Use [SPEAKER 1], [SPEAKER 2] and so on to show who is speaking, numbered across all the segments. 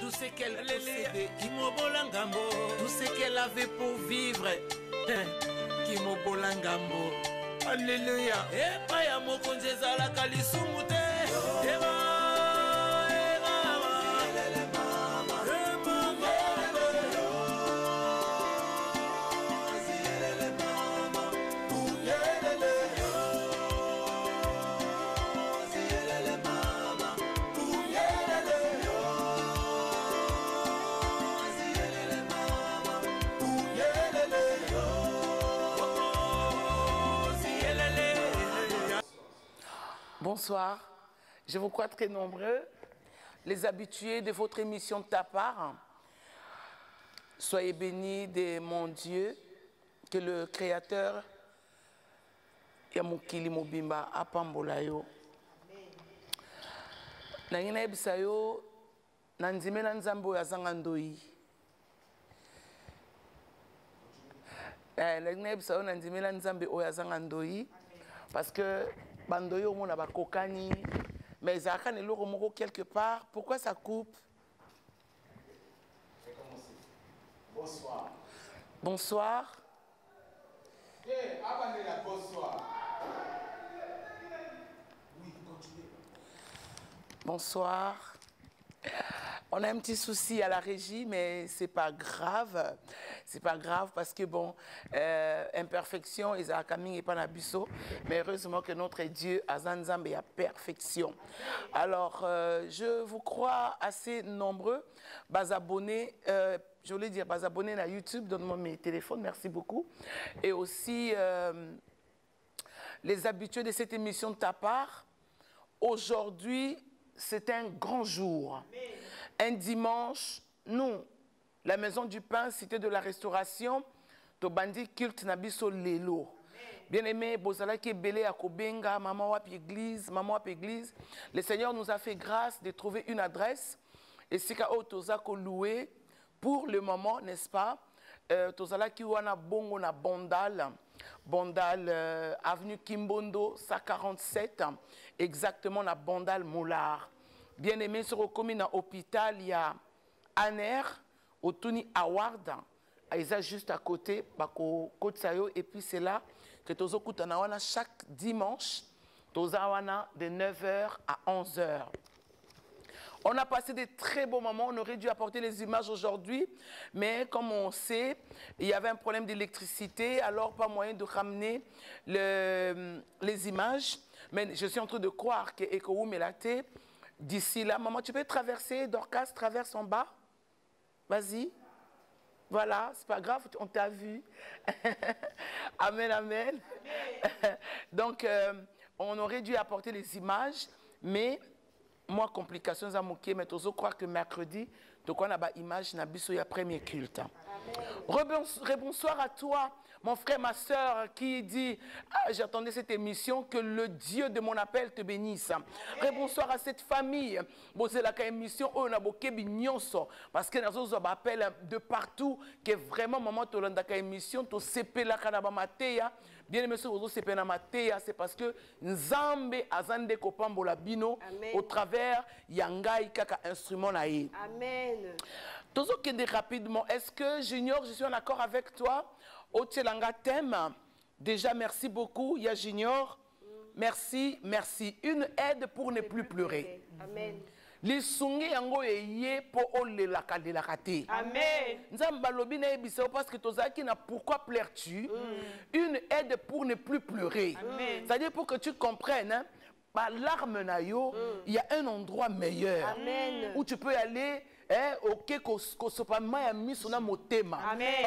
[SPEAKER 1] tout ce qu'elle possédait. Tout ce qu'elle avait pour vivre. Kimobola ngambo. Alléluia. Epa ya mokonzi ezalaka lisumu te. Bonsoir, je vous crois très nombreux, les habitués de votre émission de ta part. Soyez bénis de mon Dieu, que le Créateur Yamukili Mobimba Apambolayo. Nangina ebisayo nanzime na nzambo ya zangandoi. Nangina ebisayo nanzime na nzambe oya zangandoi parce que bandoyo mona ba kokani mais zaka ne loro moko quelque part. Pourquoi ça coupe? Bonsoir. Bonsoir. Bonsoir. Oui, continuez. Bonsoir. On a un petit souci à la régie, mais c'est pas grave. C'est pas grave parce que bon, imperfection, Isaac Aming et Panabiso, mais heureusement que notre Dieu, Azanzambe, a perfection. Alors, je vous crois assez nombreux, bas abonnés, je voulais dire bas abonnés à YouTube, donne-moi mes téléphones, merci beaucoup. Et aussi, les habitués de cette émission de ta part, aujourd'hui, c'est un grand jour. Un dimanche, nous, la Maison du Pain, Cité de la Restauration, Tobandi Culte Nabiso Lelo. Bien-aimé, Bozalaki Belé à Kobenga, Maman Wap Église, Maman Wap Église. Le Seigneur nous a fait grâce de trouver une adresse. Et Sika Otozako loué pour le moment, n'est-ce pas? Tozalaki Wana Bongo na Bondal. Bondal, avenue Kimbondo, 147, exactement na Bondal Moulard. Bien-aimé, sur le commune à l'hôpital, il y a Aner, Otuni Award, Aïsa juste à côté, Bako Kotsayo, et puis c'est là que Tozo Koutanawana chaque dimanche, Tozawana de 9h à 11h. On a passé des très beaux moments, on aurait dû apporter les images aujourd'hui, mais comme on sait, il y avait un problème d'électricité, alors pas moyen de ramener les images. Mais je suis en train de croire que Ekoou Melate, d'ici là, maman, tu peux traverser, Dorcas traverse en bas. Vas-y. Voilà, c'est pas grave, on t'a vu. Amen, amen. Donc, on aurait dû apporter les images, mais moi, complications à moquer, mais je crois que mercredi, donc on a une image, il y a premier culte. Rebonsoir à toi, mon frère, ma soeur, qui dit, ah, j'attendais cette émission, que le Dieu de mon appel te bénisse. Rebonsoir à cette famille. Bon, c'est la émission, on a beaucoup de parce que nous avons appel de partout, que vraiment, maman, tu as une émission, tu sais la kanabamateya. Bien aimé, c'est parce que Nzambe azande kopambola bino au travers yangai kaka instrument naïe. Amen. Tozo kende rapidement. Est-ce que Junior, je suis en accord avec toi? Otielanga thème. Déjà, merci beaucoup. Ya Junior. Merci, merci. Une aide pour ne plus pleurer. Amen. Les sungi yango eye po ole la kate. Amen. Nzamba lobi na ebisa parce que tozaki na pourquoi pleures-tu? Une aide pour ne plus pleurer. C'est-à-dire pour que tu comprennes, hein, par l'arme na yo, il y a un endroit meilleur. Amen. Où tu peux aller. Ok, parce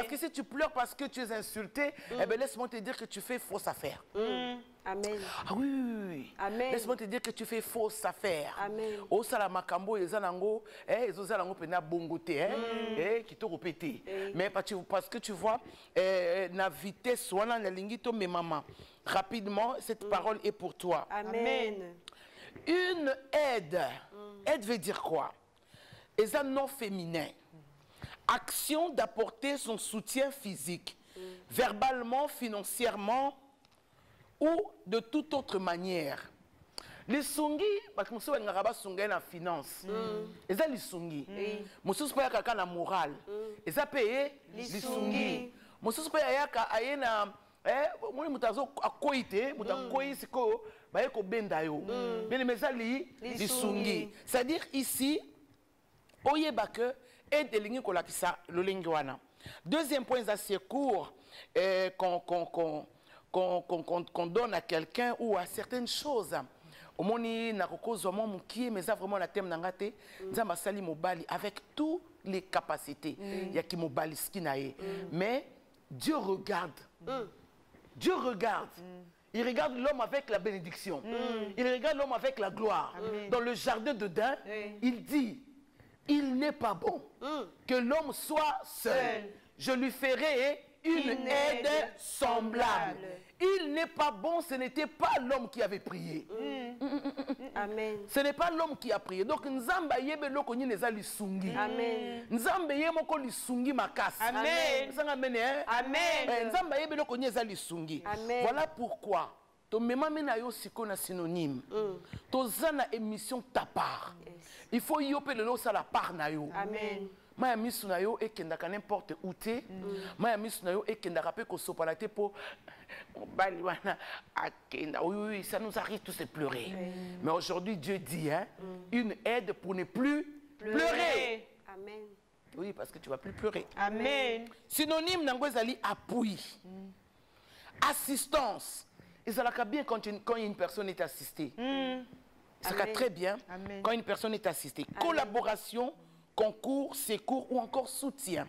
[SPEAKER 1] que si tu pleures parce que tu es insulté, eh ben laisse-moi te dire que tu fais fausse affaire. Amen. Ah oui, oui, oui. Amen. Laisse-moi te dire que tu fais fausse affaire. Amen. Au salamakambo, les anango, ils ont zanango pena bongoté, qui te répété. Mais parce que tu vois, la vitesse, soit la lingito, mais maman, rapidement, cette parole est pour toi. Amen. Une aide. Aide veut dire quoi? Et un non féminin. Action d'apporter son soutien physique, verbalement, financièrement ou de toute autre manière. lisungi bato mosusu balingaka basunga ye na finance eza lisungi mosusu mpe ayaka na morale eza mpe ye lisungi mosusu mpe ayaka aye na moni moto akoyi te moto akoyi sikoyo baye kobenda yo bien eza lisungi c'est-à-dire ici oyeba ke aide elingi kolakisa lolenge wana. Deuxième point, c'est court qu'on donne à quelqu'un ou à certaines choses. Au moni na kokozwa mo mukie mais ça vraiment la thème nangate nzamba sali mobali avec toutes les capacités ya ki mobali skinae mais Dieu regarde. Dieu regarde. Il regarde l'homme avec la bénédiction. Il regarde l'homme avec la gloire. Dans le jardin d'Éden, il dit il n'est pas bon que l'homme soit seul. Je lui ferai une aide semblable. Il n'est pas bon, ce n'était pas l'homme qui avait prié.
[SPEAKER 2] Amen.
[SPEAKER 1] Ce n'est pas l'homme qui a prié. Donc, Nzamba yebe loko ni neza lisungi.
[SPEAKER 2] Amen.
[SPEAKER 1] Nzamba yebe moko lisungi makasi.
[SPEAKER 2] Amen.
[SPEAKER 1] Amen. Nzamba yebe loko ni neza lisungi.
[SPEAKER 2] Amen.
[SPEAKER 1] Voilà pourquoi. To mema mena yo siko na synonyme. To zana émission ta part. Il faut yope le sa la part na yo.
[SPEAKER 2] Amen.
[SPEAKER 1] Maya misu na yo ekendaka n'importe où te. Maya misu na yo ekendaka pe ko sopalate po bali wana akenda. Oui, ça nous arrive tous de pleurer. Mais aujourd'hui Dieu dit une aide pour ne plus pleurer.
[SPEAKER 2] Amen.
[SPEAKER 1] Oui, parce que tu vas plus pleurer.
[SPEAKER 2] Amen.
[SPEAKER 1] Synonyme nango ezali appui. Assistance. Ezalaka bien quand une personne est assistée. Ça va très bien quand une personne est assistée. Collaboration, concours, secours ou encore soutien.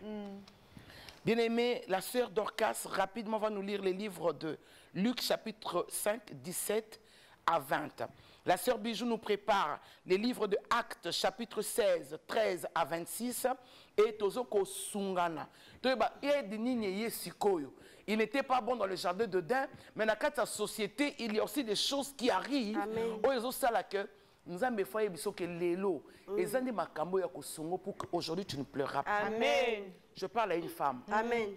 [SPEAKER 1] Bien-aimé, la sœur Dorcas, rapidement, va nous lire les livres de Luc, chapitre 5, 17 à 20. La sœur Bijou nous prépare les livres de Actes, chapitre 16, 13 à 26. Et Tozoko Sungana. Il n'était pas bon dans le jardin d'Éden, mais dans sa société, il y a aussi des choses qui arrivent. Nous avons fait que l'élo, pour qu'aujourd'hui tu ne pleureras pas.
[SPEAKER 2] Amen.
[SPEAKER 1] Je parle à une femme.
[SPEAKER 2] Amen.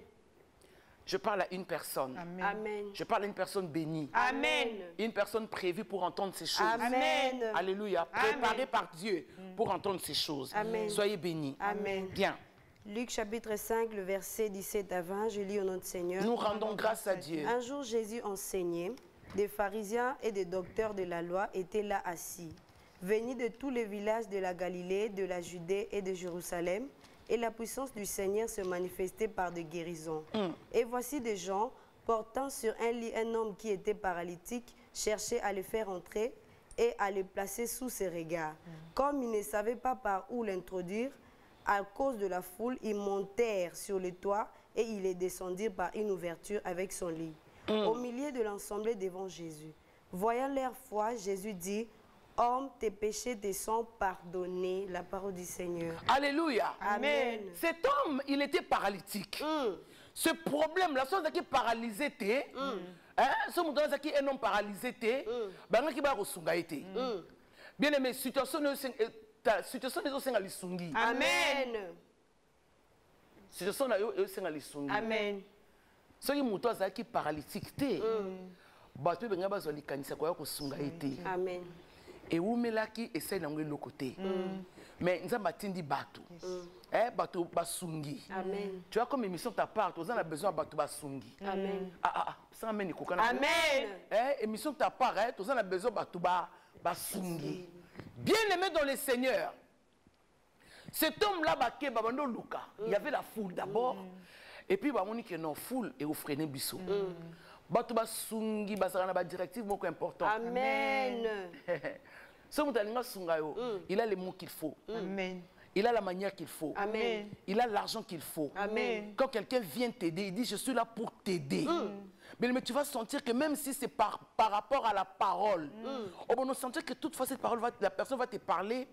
[SPEAKER 1] Je parle à une personne.
[SPEAKER 2] Amen.
[SPEAKER 1] Je parle à une personne bénie.
[SPEAKER 2] Amen.
[SPEAKER 1] Une personne prévue pour entendre ces choses.
[SPEAKER 2] Amen.
[SPEAKER 1] Alléluia. Préparée par Dieu pour entendre ces choses.
[SPEAKER 2] Amen.
[SPEAKER 1] Soyez bénis.
[SPEAKER 2] Amen.
[SPEAKER 1] Bien.
[SPEAKER 2] Luc chapitre 5, le verset 17 à 20, je lis au nom du Seigneur.
[SPEAKER 1] Nous rendons grâce à Dieu.
[SPEAKER 2] Un jour, Jésus enseignait. Des pharisiens et des docteurs de la loi étaient là assis, venus de tous les villages de la Galilée, de la Judée et de Jérusalem, et la puissance du Seigneur se manifestait par des guérisons. Et voici des gens portant sur un lit un homme qui était paralytique, cherchaient à le faire entrer et à le placer sous ses regards. Comme ils ne savaient pas par où l'introduire, à cause de la foule, ils montèrent sur le toit et ils les descendirent par une ouverture avec son lit. Au milieu de l'ensemble devant Jésus. Voyant leur foi, Jésus dit, « Homme, tes péchés te sont pardonnés. » La parole du Seigneur.
[SPEAKER 1] Alléluia.
[SPEAKER 2] Amen.
[SPEAKER 1] Cet homme, il était paralytique. Ce problème, la chose qui est paralysée, ce monde qui est un homme paralysé, bien aimé, situation est aussi à l'issungi.
[SPEAKER 2] Amen.
[SPEAKER 1] Situation est aussi à l'issungi.
[SPEAKER 2] Amen.
[SPEAKER 1] Ce qui est paralytique, bato benga bazwa likanisa kwa kosunga ete.
[SPEAKER 2] Amen.
[SPEAKER 1] Et umelaki essaye na ngelo côté. Mais nzamba tindi bato. Bato basungi.
[SPEAKER 2] Amen.
[SPEAKER 1] Tu vois comme émission ta part, tu as besoin bato basungi.
[SPEAKER 2] Amen.
[SPEAKER 1] Ça amène kokana.
[SPEAKER 2] Amen.
[SPEAKER 1] Émission ta part, tu as besoin bato basungi. Bien-aimé dans le Seigneur. Cet homme-là baké babando luka. Il y avait la foule d'abord. Et puis bamoni que non foule et au freiner biso. Bato basungi basara na ba directive moko important.
[SPEAKER 2] Amen.
[SPEAKER 1] Ce mutalinga sungayo, il a les mots qu'il faut.
[SPEAKER 2] Amen.
[SPEAKER 1] Il a la manière qu'il faut.
[SPEAKER 2] Amen.
[SPEAKER 1] Il a l'argent qu'il faut.
[SPEAKER 2] Amen.
[SPEAKER 1] Quand quelqu'un vient t'aider, il dit je suis là pour t'aider. Mais tu vas sentir que même si c'est par rapport à la parole, on va sentir que toutefois cette parole, la personne va te parler.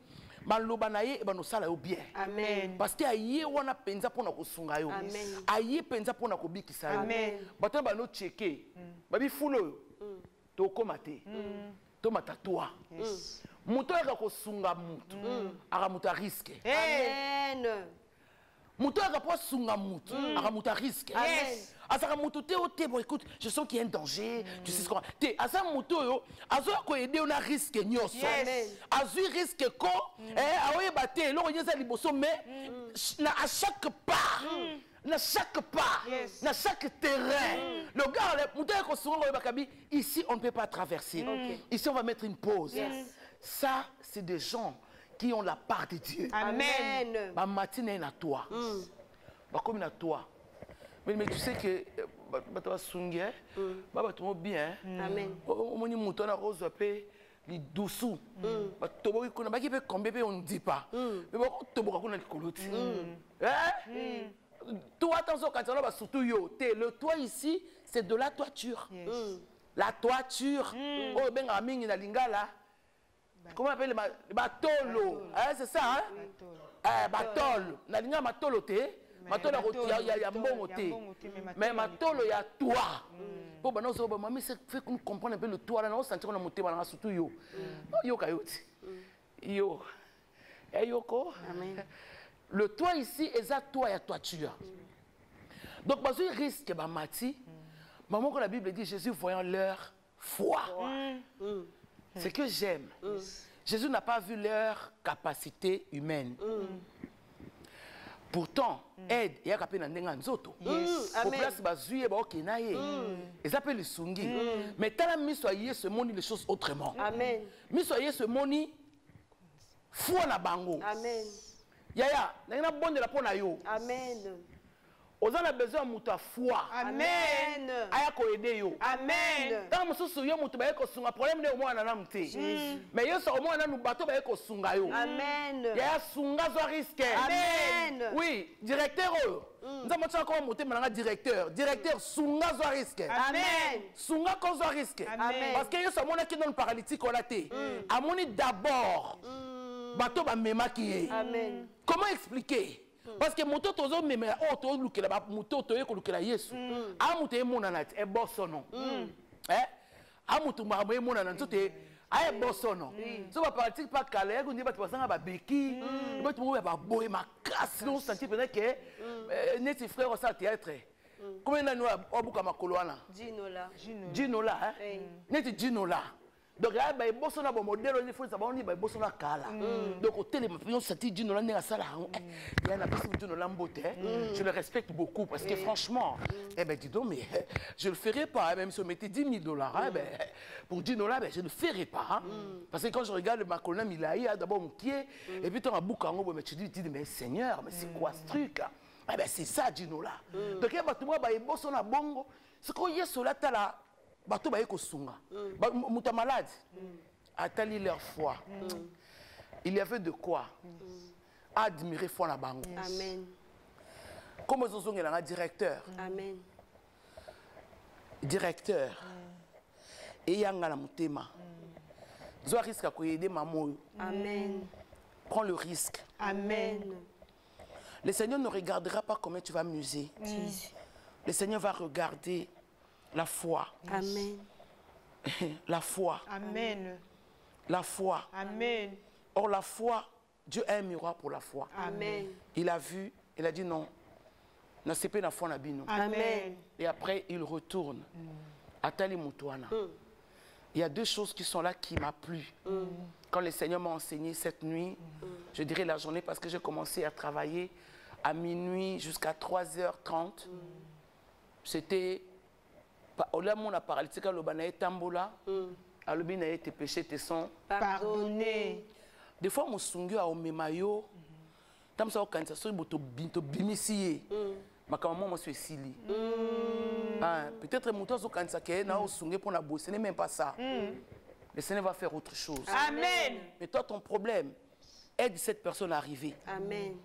[SPEAKER 1] Malobanaye et banosala yo bien.
[SPEAKER 2] Amen.
[SPEAKER 1] Parce que aye wana penza pona kosunga yo.
[SPEAKER 2] Amen.
[SPEAKER 1] Aye penza pona kobikisa yo.
[SPEAKER 2] Amen.
[SPEAKER 1] Bato bano checker. Babi fulo to komate. To matatua. Muto eka kosunga mutu. Aka mutu a risque.
[SPEAKER 2] Amen.
[SPEAKER 1] Mouto a rapport sunga mouto. A mouta risque. Asa mouto te ote bon écoute, je sens qu'il y a un danger. Tu sais ce qu'on te asa mouto yo, azo ko aider on a risque nyoso. Azu risque ko aoye baté, lo nyeza liboso mais à chaque pas. Dans chaque pas, dans chaque terrain, le gars, ici on ne peut pas traverser. Ici on va mettre une pause. Ça, c'est des gens qui ont la part de Dieu.
[SPEAKER 2] Amen.
[SPEAKER 1] Ma matinée est à toi. Comme à toi. Mais tu sais que tu vas songer, tu vas bien.
[SPEAKER 2] Amen.
[SPEAKER 1] On dit mouton à rose les dessous. On ne dit pas. Mais on toi, attention, quand on va surtout yo, le toit ici, c'est de la toiture. La toiture. Oh, ben, aming na lingala. Comment on appelle le batolo? C'est ça, hein? Batolo. Na linga matolo te. Matolo il y a bon te. Mais matolo il y a toit. Pour ben non, maman, c'est fait qu'on comprenne un peu le toit là, on sentit qu'on a monté dans surtout yo. Yo kayoti. Yo. Eh yoko. Amen. Le toit ici, est à toi et à toiture. Donc, parce qu'il risque de mati, maman, quand la Bible dit Jésus voyant leur foi. C'est que j'aime. Jésus n'a pas vu leur capacité humaine. Pourtant, aide, il y a un peu de nzoto. Pour place, il y a un peu de sungi. Mais tant que mis soyez ce monde, les choses autrement.
[SPEAKER 2] Amen.
[SPEAKER 1] Mis soyez ce monde, foi na bango.
[SPEAKER 2] Amen.
[SPEAKER 1] Yaya, n'a pas bon de la peau na yo.
[SPEAKER 2] Amen.
[SPEAKER 1] Aux gens a besoin de ta foi.
[SPEAKER 2] Amen.
[SPEAKER 1] Aya ko aider yo.
[SPEAKER 2] Amen.
[SPEAKER 1] Tant que mususu yo mutu ba ko sunga problème de moi na namte. Mais yo so moi na nu bato ba ko sunga yo.
[SPEAKER 2] Amen.
[SPEAKER 1] Yaya sunga zo risque.
[SPEAKER 2] Amen.
[SPEAKER 1] Oui, directeur yo. Nous avons encore monté maintenant directeur. Directeur sunga zo risque.
[SPEAKER 2] Amen.
[SPEAKER 1] Sunga ko zo risque.
[SPEAKER 2] Amen.
[SPEAKER 1] Parce que yo so moi qui donne paralytique on a té. Amoni d'abord. Bato ba mema ki.
[SPEAKER 2] Amen.
[SPEAKER 1] Comment expliquer? Parce que moto tozo meme o to lukela ba moto to ye ko lukela Yesu. A moto e monana e bosono. A moto ma e monana nzote a e bosono. So ba pratique pas kala ko ndi ba tsanga ba beki. Ba tumo ba boye makasi no sentir peut-être que neti frère ça théâtre. Combien d'années obuka makolo wana? Ginola. Ginola neti Ginola. Donc, il y a des gens qui ont des kala. Donc, au téléphone, je le respecte beaucoup parce que franchement, dis donc, mais je ne le ferai pas. Même si on mettait $10 000, pour $10, je ne le ferai pas. Parce que quand je regarde ma colonne, il a d'abord mon pied, et puis tu as un bouc en haut, tu dis, mais Seigneur, mais c'est quoi ce truc? C'est ça, $10. Donc, il y a des gens qui ont bongo. Ce qu'on y a sur la tala. Bato ba yeko sunga. Muta malade. Atali leur foi. Il y avait de quoi admirer foi na bango.
[SPEAKER 2] Amen.
[SPEAKER 1] Comme Zozong est un directeur.
[SPEAKER 2] Amen.
[SPEAKER 1] Directeur. Et yanga na mutema. Zo risque à aider maman.
[SPEAKER 2] Amen.
[SPEAKER 1] Prends le risque.
[SPEAKER 2] Amen.
[SPEAKER 1] Le Seigneur ne regardera pas comment tu vas muser. Le Seigneur va regarder la foi.
[SPEAKER 2] Amen.
[SPEAKER 1] La foi.
[SPEAKER 3] Amen.
[SPEAKER 1] La foi.
[SPEAKER 3] Amen.
[SPEAKER 1] Or, la foi, Dieu a un miroir pour la foi.
[SPEAKER 2] Amen.
[SPEAKER 1] Il a vu, il a dit non. Non, c'est pas la foi nabino.
[SPEAKER 2] Amen.
[SPEAKER 1] Et après, il retourne. Atali Moutouana. Il y a deux choses qui sont là qui m'ont plu. Quand le Seigneur m'a enseigné cette nuit, je dirais la journée, parce que j'ai commencé à travailler à minuit jusqu'à 3h30. C'était Ola mon paralytique le banae tambola, alobi na tes péchés te sont
[SPEAKER 3] pardonnés.
[SPEAKER 1] Des fois mon sungu a omemayo, tam sa okanisa so boto bimisiye. Makamama mo so sili. Peut-être mon tozo kanisa ke na osungu pour na bosser, ce n'est même pas ça. Le Seigneur va faire autre chose.
[SPEAKER 3] Amen.
[SPEAKER 1] Mais toi ton problème, aide cette personne à arriver.
[SPEAKER 2] Amen.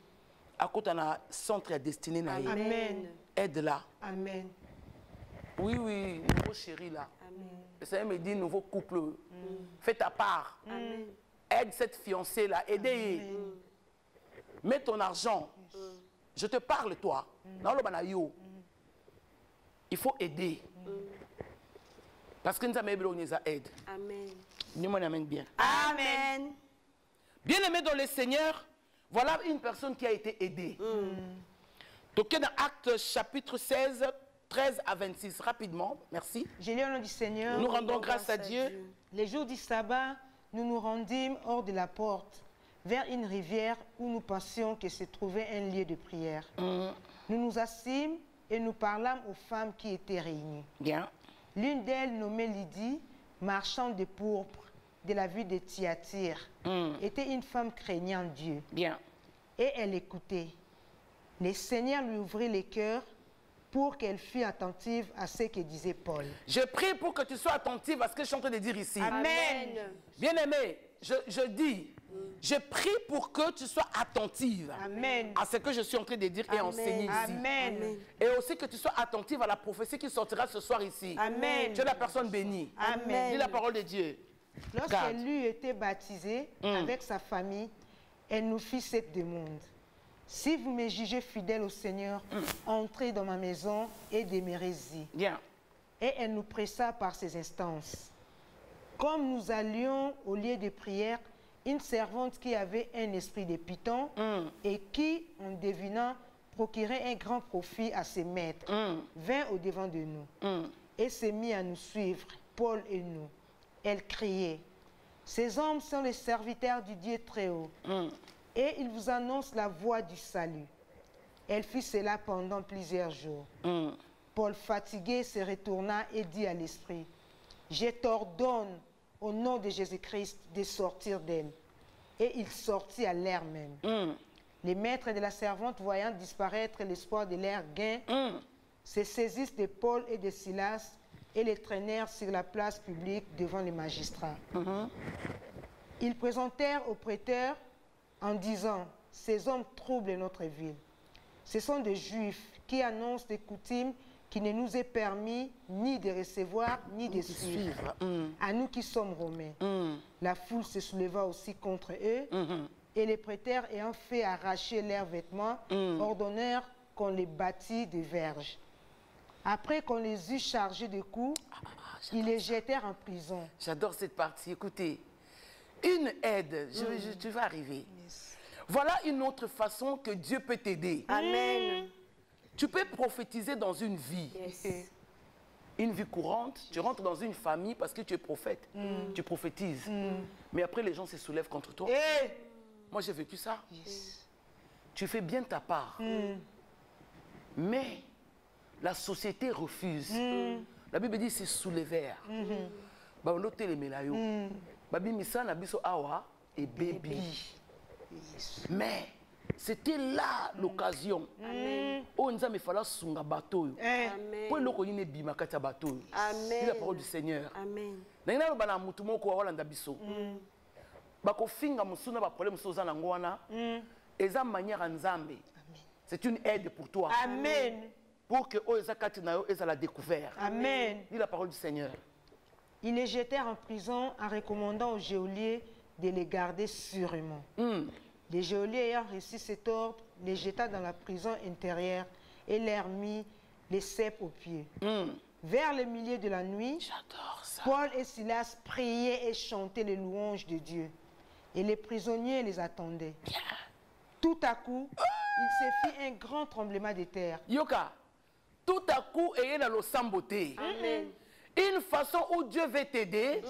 [SPEAKER 1] À côté d'un centre à destiné na.
[SPEAKER 3] Amen.
[SPEAKER 1] Aide-la.
[SPEAKER 3] Amen.
[SPEAKER 1] Oui, oui, nouveau chéri là. Amen. Le Seigneur me dit, nouveau couple, fais ta part.
[SPEAKER 2] Amen.
[SPEAKER 1] Aide cette fiancée là, aidez. Mets ton argent. Je te parle toi. Il faut aider. Parce que nous avons besoin d'aide.
[SPEAKER 2] Amen.
[SPEAKER 1] Nous m'en bien.
[SPEAKER 2] Amen.
[SPEAKER 1] Bien aimé dans le Seigneur, voilà une personne qui a été aidée. Toquez dans Actes chapitre 16, 13 à 26. Rapidement, merci.
[SPEAKER 3] Je lis au nom du Seigneur.
[SPEAKER 1] Nous rendons grâce à Dieu.
[SPEAKER 3] Les jours du sabbat, nous nous rendîmes hors de la porte, vers une rivière où nous pensions que se trouvait un lieu de prière. Nous nous assîmes et nous parlâmes aux femmes qui étaient réunies.
[SPEAKER 1] Bien.
[SPEAKER 3] L'une d'elles, nommée Lydie, marchande de pourpre de la ville de Thyatire, était une femme craignant Dieu.
[SPEAKER 1] Bien.
[SPEAKER 3] Et elle écoutait. Le Seigneur lui ouvrit les cœurs pour qu'elle fût attentive à ce que disait Paul.
[SPEAKER 1] Je prie pour que tu sois attentive à ce que je suis en train de dire ici.
[SPEAKER 3] Amen.
[SPEAKER 1] Bien-aimé, je dis, je prie pour que tu sois attentive
[SPEAKER 3] Amen.
[SPEAKER 1] à ce que je suis en train de dire et enseigner ici.
[SPEAKER 3] Amen.
[SPEAKER 1] Et aussi que tu sois attentive à la prophétie qui sortira ce soir ici.
[SPEAKER 3] Amen.
[SPEAKER 1] Tu es la personne bénie.
[SPEAKER 3] Amen.
[SPEAKER 1] Dis la parole de Dieu.
[SPEAKER 3] Lorsqu'elle eut été baptisée avec sa famille, elle nous fit cette demande. Si vous me jugez fidèle au Seigneur, entrez dans ma maison et demeurez-y.
[SPEAKER 1] Bien.
[SPEAKER 3] Et elle nous pressa par ses instances. Comme nous allions au lieu de prière, une servante qui avait un esprit de python et qui, en devinant, procurait un grand profit à ses maîtres, vint au-devant de nous et se mit à nous suivre, Paul et nous. Elle criait, « Ces hommes sont les serviteurs du Dieu Très-Haut, et ils vous annoncent la voie du salut. » Elle fit cela pendant plusieurs jours. Paul, fatigué, se retourna et dit à l'esprit, « Je t'ordonne, au nom de Jésus-Christ, de sortir d'elle. » Et il sortit à l'air même. Les maîtres de la servante, voyant disparaître l'espoir de leur gain, se saisissent de Paul et de Silas et les traînèrent sur la place publique devant les magistrats. Ils présentèrent au prêteur en disant, « Ces hommes troublent notre ville. Ce sont des Juifs qui annoncent des coutumes qui ne nous est permis ni de recevoir ni de suivre, à nous qui sommes Romains. » La foule se souleva aussi contre eux, et les prêteurs ayant fait arracher leurs vêtements, ordonnèrent qu'on les bâtît de verges. Après qu'on les eut chargés de coups, ils les jetèrent en prison.
[SPEAKER 1] J'adore cette partie. Écoutez, une aide, tu vas arriver. Voilà une autre façon que Dieu peut t'aider.
[SPEAKER 2] Amen.
[SPEAKER 1] Tu peux prophétiser dans une vie.
[SPEAKER 2] Yes.
[SPEAKER 1] Une vie courante, tu rentres dans une famille parce que tu es prophète. Tu prophétises. Mais après, les gens se soulèvent contre toi. Moi, j'ai vécu ça. Tu fais bien ta part. Mais la société refuse. La Bible dit c'est soulevèrent. Mais c'était là l'occasion. Oh, nous avons fallu sunga bateau. Pour le connaître bima kata bateau. C'est la parole du Seigneur.
[SPEAKER 2] Amen.
[SPEAKER 1] N'ayina bana mutumo ko wala ndabiso. Bako finga musuna ba problème soza na ngwana. Eza manière nzambe. C'est une aide pour toi.
[SPEAKER 3] Amen.
[SPEAKER 1] Pour que oh ezakati na yo ezala découvert.
[SPEAKER 3] Amen.
[SPEAKER 1] Dis la parole du Seigneur.
[SPEAKER 3] Ils les jetèrent en prison en recommandant aux geôliers de les garder sûrement. Les geôliers ayant reçu cet ordre, les jeta dans la prison intérieure et leur mit les cèpes aux pieds. Vers le milieu de la nuit,
[SPEAKER 1] J'adore ça.
[SPEAKER 3] Paul et Silas priaient et chantaient les louanges de Dieu. Et les prisonniers les attendaient. Tout à coup, il se fit un grand tremblement de terre.
[SPEAKER 1] Yoka, tout à coup, ayez dans le samboté.
[SPEAKER 2] Amen.
[SPEAKER 1] Une façon où Dieu veut t'aider,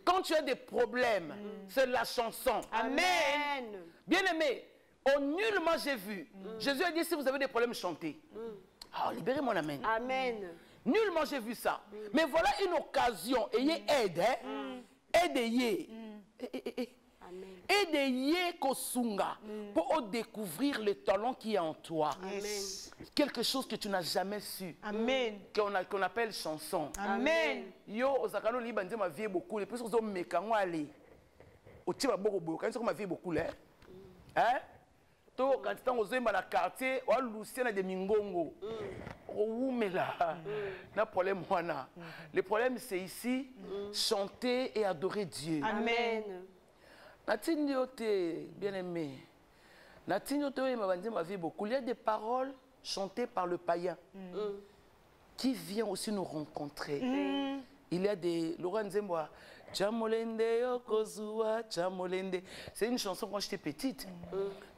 [SPEAKER 1] quand tu as des problèmes, c'est la chanson.
[SPEAKER 2] Amen.
[SPEAKER 1] Bien-aimé, au nullement j'ai vu. Jésus a dit, si vous avez des problèmes, chantez. Ah, libérez mon amen.
[SPEAKER 2] Amen.
[SPEAKER 1] Nullement j'ai vu ça. Mais voilà une occasion. Ayez aide. Aidez.
[SPEAKER 2] Amen.
[SPEAKER 1] Aidez Kosunga pour découvrir le talent qui est en toi.
[SPEAKER 2] Amen.
[SPEAKER 1] Quelque chose que tu n'as jamais su.
[SPEAKER 3] Amen.
[SPEAKER 1] Qu'on appelle chanson.
[SPEAKER 3] Amen.
[SPEAKER 1] Yo, osakano li bandi ma vie beaucoup. Les plus aux hommes mekango aller. Au tiba beaucoup beaucoup. Quand ma vie beaucoup là. Hein? To quand tu es dans le quartier, ou à Lucien de Mingongo. Oh mais là, n'a problème wana. Le problème c'est ici chanter et adorer Dieu.
[SPEAKER 2] Amen.
[SPEAKER 1] Natiniote, bien-aimé. Natiniote, ma vie beaucoup. Il y a des paroles chantées par le païen qui vient aussi nous rencontrer. Il y a des Laurent Zemboa. Chamolende yokozua, chamolende. C'est une chanson quand j'étais petite.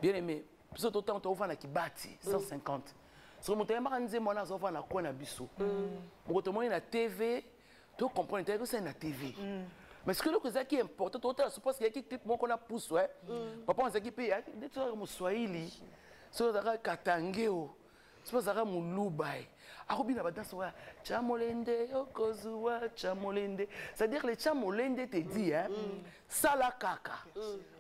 [SPEAKER 1] Bien-aimé. Plus autant on va à Kibati, 150. parce que moto yamba nze mwana azofa na kwa na biso moto moyi na TV to comprendre que c'est na TV mais ce que le cosa qui est important tout à suppose qu'il y a qui clip mon qu'on a pousse ouais papa on sait qui paye des trucs comme Swahili so za katangeo so za mulubai akobina badanse wa chamolende yokozua chamolende c'est-à-dire les chamolende te dit hein sala kaka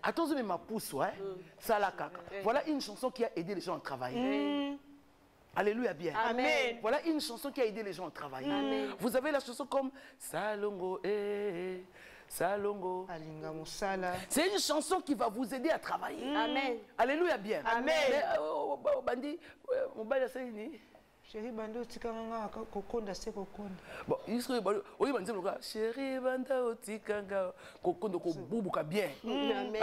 [SPEAKER 1] attention mais ma pousse ouais sala kaka voilà une chanson qui a aidé les gens à travailler. Alléluia bien.
[SPEAKER 3] Amen.
[SPEAKER 1] Voilà une chanson qui a aidé les gens à travailler. Vous avez la chanson comme Salongo Salongo.
[SPEAKER 3] Alinga Moussala.
[SPEAKER 1] C'est une chanson qui va vous aider à travailler.
[SPEAKER 2] Amen.
[SPEAKER 1] Alléluia bien.
[SPEAKER 3] Amen.
[SPEAKER 1] Bandi, mon bail c'est ni.
[SPEAKER 3] Chéri Bando Tikanga Kokonda se Kokonda.
[SPEAKER 1] Bon, il se oui bandi le chéri Bando Tikanga Kokonda ko bubuka bien.
[SPEAKER 2] Amen.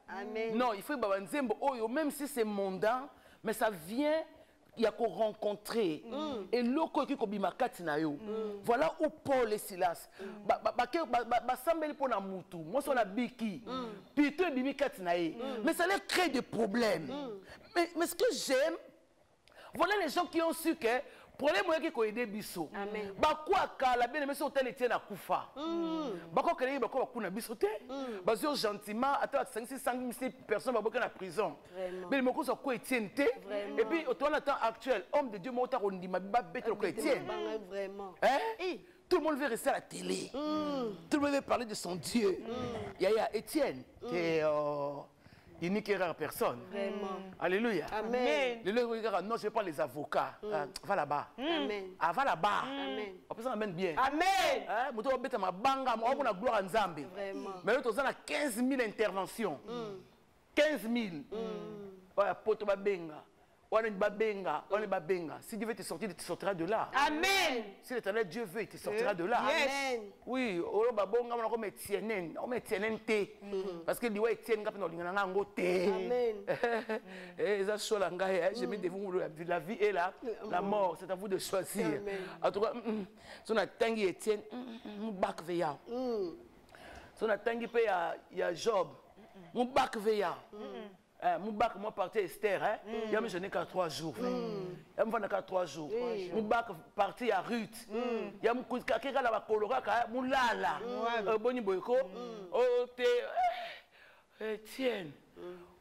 [SPEAKER 2] Amen.
[SPEAKER 1] Non, il faut banzembo oyo même si c'est mondain, mais ça vient il y a qu'on rencontrer et loko qui kobima kati na yo voilà où Paul et Silas ba sambeli pona mutu moi so na biki pito bimi kati na ye mais ça leur crée des problèmes mais ce que j'aime voilà les gens qui ont su que problème qui ko aider biso ba quoi kala bien mais so tel tient na kufa ba ko kele ba ko kuna biso te ba zo gentiment à 500 personnes ba boka na prison mais mo ko so ko Etienne te et puis au temps actuel homme de Dieu mo ta ko ndima ba bête ko Etienne
[SPEAKER 2] Vraiment.
[SPEAKER 1] hein tout le monde veut rester à la télé tout le monde veut parler de son Dieu ya Etienne et il n'y a personne.
[SPEAKER 2] Vraiment.
[SPEAKER 1] Alléluia.
[SPEAKER 2] Amen.
[SPEAKER 1] Non, je ne veux pas les avocats. Va là-bas.
[SPEAKER 2] Amen.
[SPEAKER 1] Ah, va là-bas.
[SPEAKER 2] Amen.
[SPEAKER 1] On peut s'en amène bien.
[SPEAKER 3] Amen.
[SPEAKER 1] Je vais mettre ma banga, je vais gloire en Zambie.
[SPEAKER 2] Vraiment.
[SPEAKER 1] Mais nous avons 15 000 interventions. 15 000. Ouais, poto babenga. On est babenga. On est babenga. Si Dieu veut te sortir, tu sortiras de là.
[SPEAKER 3] Amen.
[SPEAKER 1] Si l'Éternel Dieu veut, tu sortiras de là.
[SPEAKER 2] Amen.
[SPEAKER 1] Oui, on babonga on met tienen, on met tienen té parce que diwa Etienne ngapa no lingana ngo té.
[SPEAKER 2] Amen.
[SPEAKER 1] Et ça chola ngai, je mets devant vous la vie et la mort, c'est à vous de choisir. En tout cas, si on a tangi Etienne, mon bac veya. Si on a tangi pe ya Job, mon bac veya. Mon bac, moi, parti Esther, hein? Il y a je n'ai qu'à 3 jours. Il y a qu'à 3 jours. Mon bac parti à Ruth. Il y a mon quelqu'un là bas Colora, mon lala. Boni boyko. Oh te, Etienne.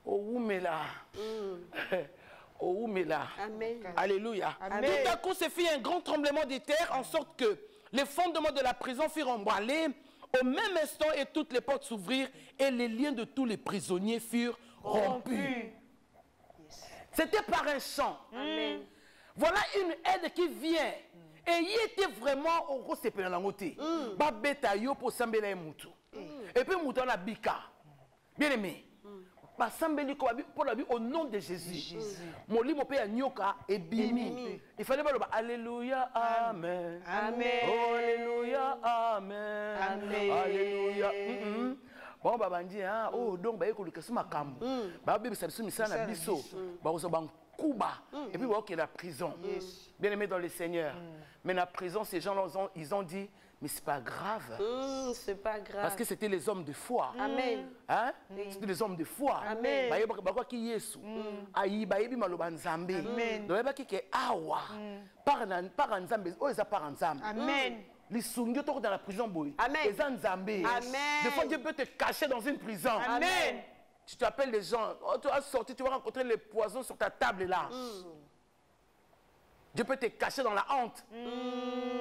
[SPEAKER 1] Oh oumela. Oh oumela.
[SPEAKER 2] Amen.
[SPEAKER 1] Alléluia.
[SPEAKER 3] Amen.
[SPEAKER 1] Tout à coup, se fit un grand tremblement de terre en sorte que les fondements de la prison furent emballés. Au même instant, et toutes les portes s'ouvrirent et les liens de tous les prisonniers furent rompus. C'était par un chant.
[SPEAKER 2] Amen.
[SPEAKER 1] Voilà une aide qui vient. Et il était vraiment au gros sépenangoté. Babeta yo pour sambela mutu. Et puis mutu na bika. Bien aimé. Ba sambeli ko pour la vie au nom de Jésus. Moli mo pe ya nyoka et bimi. Il fallait pas le alléluia amen.
[SPEAKER 3] Amen.
[SPEAKER 1] Oh, alléluia amen.
[SPEAKER 3] Amen.
[SPEAKER 1] Alléluia. Bon babandi hein oh donc ba ekoluka sima kambo. Ba bébé ça misala na biso. Ba ko so ban kuba et puis ba ok la prison. Bien aimé dans le Seigneur. Mais la prison ces gens là ils ont dit mais c'est pas grave.
[SPEAKER 2] C'est pas grave.
[SPEAKER 1] Parce que c'était les hommes de foi.
[SPEAKER 2] Amen.
[SPEAKER 1] Hein? C'était les hommes de foi.
[SPEAKER 2] Amen.
[SPEAKER 1] Ba ki Yesu. Ayi ba yebi maloba nzambe.
[SPEAKER 3] Amen.
[SPEAKER 1] Donc ba ki ke awa. Par nzambe, oh ça par nzambe.
[SPEAKER 3] Amen.
[SPEAKER 1] Les sungyo to dans la prison boy.
[SPEAKER 2] Amen.
[SPEAKER 1] Les nzambe.
[SPEAKER 2] Amen.
[SPEAKER 1] Des fois Dieu peut te cacher dans une prison.
[SPEAKER 3] Amen.
[SPEAKER 1] Tu t'appelles les gens, oh, tu vas sortir, tu vas rencontrer les poisons sur ta table là. Dieu peut te cacher dans la honte.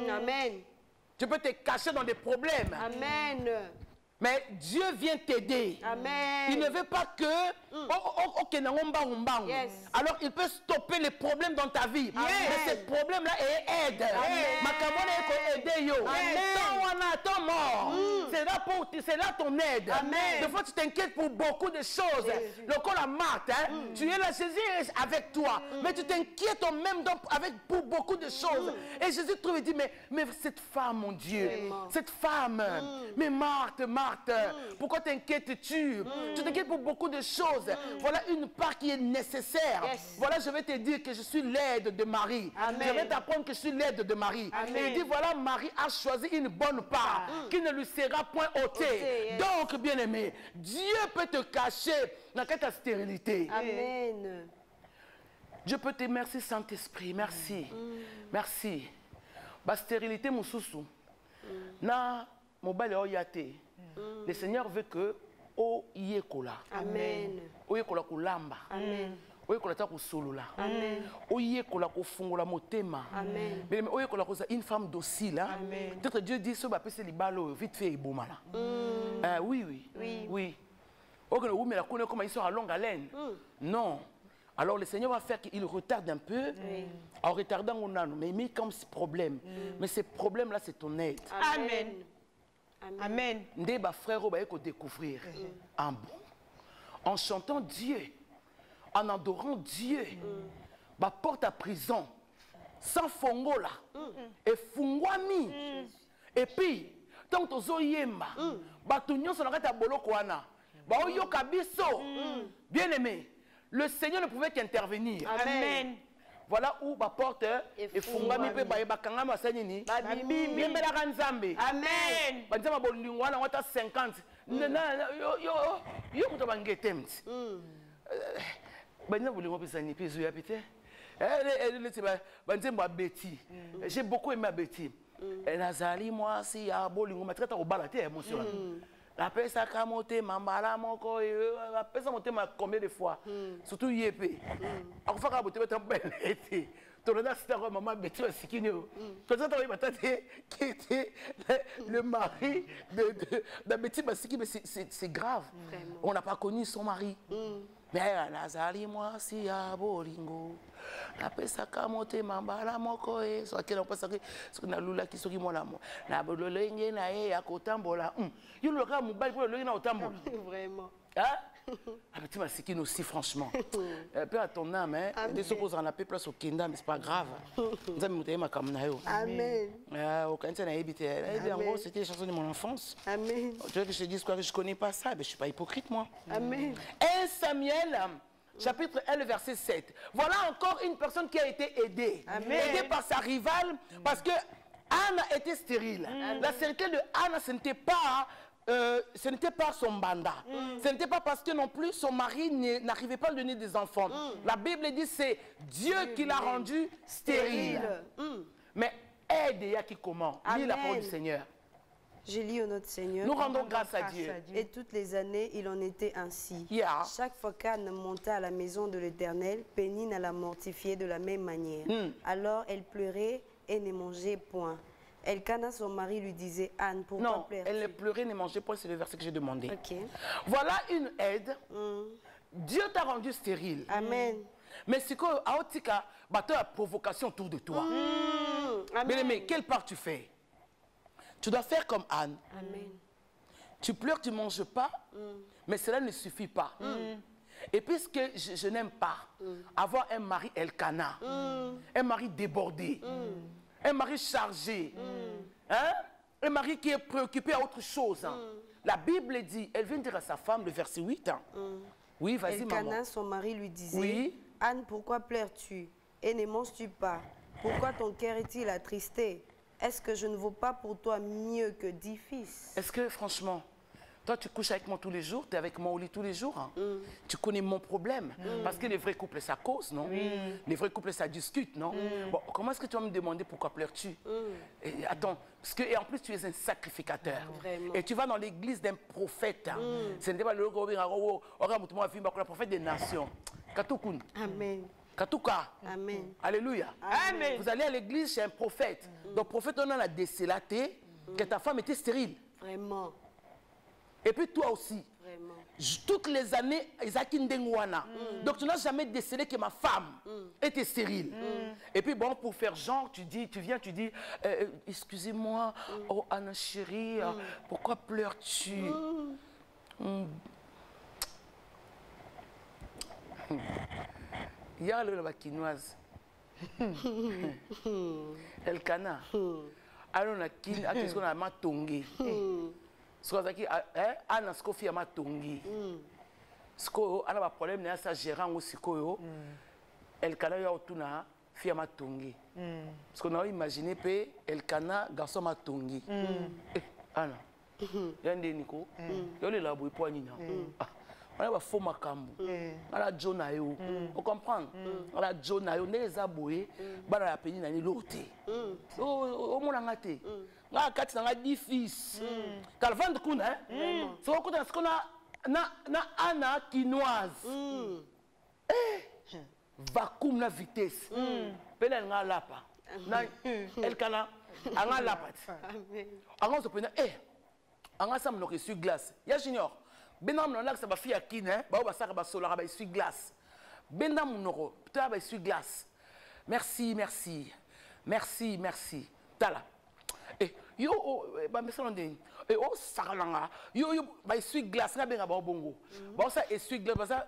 [SPEAKER 2] Amen.
[SPEAKER 1] Tu peux te cacher dans des problèmes.
[SPEAKER 2] Amen.
[SPEAKER 1] Mais Dieu vient t'aider.
[SPEAKER 2] Amen.
[SPEAKER 1] Il ne veut pas que...
[SPEAKER 2] Yes.
[SPEAKER 1] Alors il peut stopper les problèmes dans ta vie. Mais ces problèmes-là aident. Ton mort. C'est là ton aide.
[SPEAKER 2] Amen.
[SPEAKER 1] Des fois tu t'inquiètes pour beaucoup de choses. Le corps la mate, tu es là, Jésus est avec toi. Mais tu t'inquiètes même pour beaucoup de choses. Et Jésus trouve et dit, mais cette femme, mon Dieu, cette femme, mais Marthe, pourquoi t'inquiètes-tu? Tu t'inquiètes pour beaucoup de choses. Voilà une part qui est nécessaire. Voilà, je vais te dire que je suis l'aide de Marie. Je vais t'apprendre que je suis l'aide de Marie. Et il dit, voilà, Marie a choisi une bonne part qui ne lui sera point ôtée. Donc, bien-aimé, Dieu peut te cacher dans ta stérilité.
[SPEAKER 2] Amen.
[SPEAKER 1] Dieu peut te merci Saint-Esprit, merci. Merci. La stérilité mususu. Na mobile oyate. Le Seigneur veut que o yekola.
[SPEAKER 2] Amen.
[SPEAKER 1] O yekola kulamba.
[SPEAKER 2] Amen.
[SPEAKER 1] Oyekola ta kusolula.
[SPEAKER 2] Amen.
[SPEAKER 1] Oyekola kufungola motema.
[SPEAKER 2] Amen.
[SPEAKER 1] Mais oyekola koza une femme docile. Peut-être Dieu dit ce bapé c'est libalo vite fait et boumala. Oui oui.
[SPEAKER 2] Oui.
[SPEAKER 1] Oui. Ok, oui mais la connaît comme ils sont à longue haleine. Non. Alors le Seigneur va faire qu'il retarde un peu. En retardant on a mais il met comme ce problème. Mais ce problème là c'est ton aide.
[SPEAKER 3] Amen. Amen.
[SPEAKER 1] Ndé ba frère ba yeko découvrir un bon en chantant Dieu. En adorant Dieu, bah porte à prison, sans fongola, et fungwami, et puis, tant que tu yemba, bah tu n'y as pas bolo kwana, bah oyo kabiso, bien aimé, le Seigneur ne pouvait qu'intervenir.
[SPEAKER 3] Amen.
[SPEAKER 1] Voilà où bah porte et fungwami pe bah kanga masanini, bien bela kanzambe.
[SPEAKER 3] Amen.
[SPEAKER 1] Bah nzama bolingwana wata 50, yo kutabangete. J'ai beaucoup aimé Betty. Nazali moi si ya bolingo matrata au balaté émotion. La pesa kamote mambala moko la pesa monte ma combien de fois surtout yépé. Akufa ka bote betam belete. Tolona c'était maman Betty Sikino. Toi ça t'avais batté qui était le mari de Betty Basiki mais c'est grave. On n'a pas connu son mari. Mais nazali moi si ya bolingo la pesa kamote mambala moko so akela pesa que na lula ki soki mona mo na bololenge na ye ya kotambola yo le ka mobile pour le na otambola
[SPEAKER 2] Vraiment.
[SPEAKER 1] hein petit masikino aussi franchement peu à ton âme hein des suppose en la paix place au kingdom mais c'est pas grave nzambe mutema makamna yo
[SPEAKER 2] Amen.
[SPEAKER 1] au kanisa na ebité en gros c'était les chansons de mon enfance.
[SPEAKER 2] Amen.
[SPEAKER 1] Tu veux que je te dise quoi que je connais pas ça mais je suis pas hypocrite moi.
[SPEAKER 2] Amen.
[SPEAKER 1] 1 Samuel chapitre 1 verset 7. Voilà encore une personne qui a été aidée. Aidée par sa rivale parce que Anna était stérile. La stérilité de Anna ce n'était pas son banda. Ce n'était pas parce que non plus son mari n'arrivait pas à lui donner des enfants. La Bible dit c'est Dieu qui l'a rendue stérile. Mais aide Yaki comment? Lis la parole du Seigneur.
[SPEAKER 2] Je lis au nom du Seigneur.
[SPEAKER 1] Nous rendons grâce à Dieu.
[SPEAKER 2] Et toutes les années, il en était ainsi.
[SPEAKER 1] Yeah.
[SPEAKER 2] Chaque fois qu'Anne montait à la maison de l'Éternel, Pénine la mortifiait de la même manière. Alors elle pleurait et ne mangeait point. Elkana, son mari, lui disait, Anne, pourquoi pleures-tu?
[SPEAKER 1] Elle ne pleurait, ne mangeait point, c'est le verset que j'ai demandé.
[SPEAKER 2] Okay.
[SPEAKER 1] Voilà une aide. Dieu t'a rendu stérile.
[SPEAKER 2] Amen.
[SPEAKER 1] Mais c'est que, à Otika, tu as provocation autour de toi. Mais quelle part tu fais? Tu dois faire comme Anne.
[SPEAKER 2] Amen.
[SPEAKER 1] Tu pleures, tu ne manges pas, mais cela ne suffit pas. Et puisque je n'aime pas avoir un mari Elkana, un mari débordé, un mari chargé, hein? Un mari qui est préoccupé à autre chose. La Bible dit, elle vient dire à sa femme, le verset 8. Oui, vas-y, maman.
[SPEAKER 2] Elkana, son mari, lui disait,
[SPEAKER 1] oui?
[SPEAKER 2] Anne, pourquoi pleures-tu et ne manges-tu pas? Pourquoi ton cœur est-il attristé? Est-ce que je ne vaux pas pour toi mieux que 10 fils?
[SPEAKER 1] Est-ce que, franchement, toi, tu couches avec moi tous les jours, tu es avec moi au lit tous les jours. Hein? Tu connais mon problème. Parce que les vrais couples, ça cause, non? Les vrais couples, ça discute, non? Bon, comment est-ce que tu vas me demander pourquoi pleures-tu? Attends, parce que, et en plus, tu es un sacrificateur.
[SPEAKER 2] Vraiment.
[SPEAKER 1] Et tu vas dans l'église d'un prophète. Ce n'est pas le prophète des nations. Katokun.
[SPEAKER 2] Amen.
[SPEAKER 1] Katouka.
[SPEAKER 2] Amen.
[SPEAKER 1] Alléluia.
[SPEAKER 3] Amen.
[SPEAKER 1] Vous allez à l'église chez un prophète. Donc, prophète, on a la décélaté que ta femme était stérile.
[SPEAKER 2] Vraiment.
[SPEAKER 1] Et puis toi aussi.
[SPEAKER 2] Vraiment.
[SPEAKER 1] Toutes les années, Isaac Ndengwana. Donc tu n'as jamais décelé que ma femme était stérile. Et puis bon, pour faire genre, tu viens, tu dis, excusez-moi, oh Anna chérie, pourquoi pleures-tu? Il y a le bakinoise. Elkana. Alors qu'est-ce qu'on a matongi? Ana skofi ama tongi. Sko ana ba problème na sa gérant aussi koyo. Elkana ya otuna fi ama tongi. Parce qu'on a imaginé pe Elkana garçon ma tongi. Ana. Yande niko. Yo le labo po nyina. On a faux makambu. On a John Ayo. Vous comprenez? On a John Ayo. Les aboués, on a payé dans l'autre. Au moins, on a été. On a 4 10 fils. Calvin de Kouna, c'est ce qu'on a. Anna quinoise. Vacuum la vitesse. Pena nga lapa. Na elkana anga lapa. Anga se pena anga sam no essuie glace. Ya junior. Benam no lak sa ba fi akine, ba ba saka ba solara ba essuie glace. Benam no ta ba essuie glace. Merci, merci. Merci, merci. Tala. Yo ba mesalo ndeni. O sakalanga. Yo ba essuie glace na benga ba bongo. Ba ça essuie glace ba ça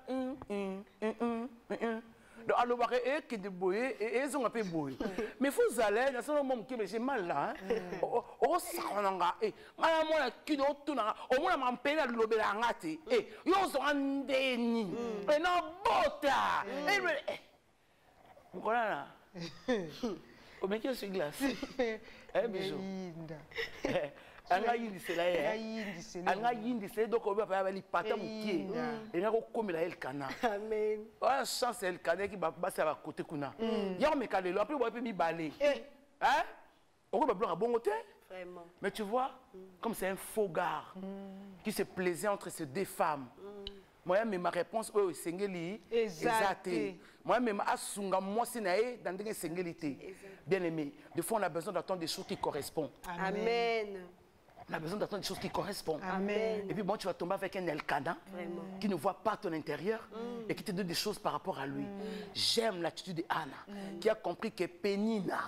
[SPEAKER 1] alors, qui de boyer et ils ont un peu boyer. Mais vous allez, dans ce moment qui j'ai mal là. Oh, ça on a. Madame, moi qui doit tout na. Au moins m'en peine à l'obéir à ngati. Yo sont en déni. Et non bota. Voilà là. Au mec qui sur glace. Bijou. Anga yindi c'est là. Anga yindi c'est donc on va pas aller pata mukie. Et nga ko komela Elkana.
[SPEAKER 2] Amen.
[SPEAKER 1] Ah chance Elkana qui va passer à côté kuna. Ya me kalelo après on peut mi balé. Hein? On va bloquer bon côté.
[SPEAKER 2] Vraiment.
[SPEAKER 1] Mais tu vois, comme c'est un faux gars qui se plaisait entre ces deux femmes. Moi même ma réponse oh sengeli exacté. Moi même asunga moi sinae dans des sengelité. Bien aimé, des fois on a besoin d'attendre des choses qui correspondent.
[SPEAKER 2] Amen.
[SPEAKER 1] On a besoin d'attendre des choses qui correspondent.
[SPEAKER 3] Amen.
[SPEAKER 1] Et puis bon, tu vas tomber avec un Elkana qui ne voit pas ton intérieur et qui te donne des choses par rapport à lui. J'aime l'attitude d'Anna qui a compris que Pénina